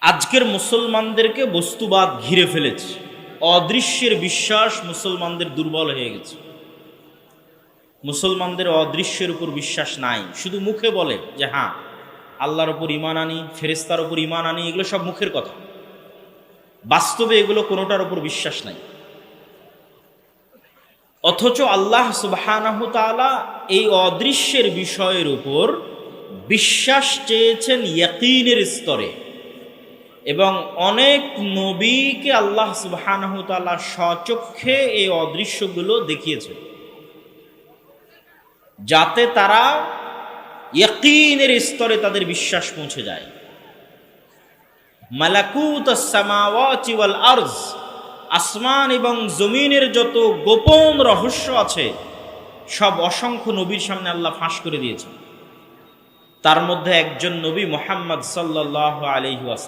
আজকের মুসলমানদেরকে বস্তুবাদ ঘিরে ফেলেছে। অদৃশ্যের বিশ্বাস মুসলমানদের দুর্বল হয়ে গেছে। মুসলমানদের অদৃশ্যের উপর বিশ্বাস নাই, শুধু মুখে বলে যে হ্যাঁ আল্লাহর উপর ঈমান আনি, ফেরেশতার উপর ঈমান আনি, এগুলো সব মুখের কথা, বাস্তবে এগুলো কোনোটার উপর বিশ্বাস নাই। অথচ আল্লাহ সুবহানাহু তাআলা এই অদৃশ্যের বিষয়ের উপর বিশ্বাস চেয়েছেন ইয়াকিনের স্তরে, এবং অনেক নবীকে আল্লাহ সুবহানাহু তাআলা স্বচক্ষে এই অদৃশ্যগুলো দেখিয়েছেন, যাতে তারা ইয়াকিনের স্তরে তাদের বিশ্বাস পৌঁছে যায়। মালাকুতাস সামাওয়াতি ওয়াল আরজ, আসমান এবং জমিনের যত গোপন রহস্য আছে সব অসংখ্য নবীর সামনে আল্লাহ ফাঁস করে দিয়েছেন। তার মধ্যে একজন নবী মুহাম্মদ সাল্লাল্লাহু আলাইহি ওয়াসাল্লাম।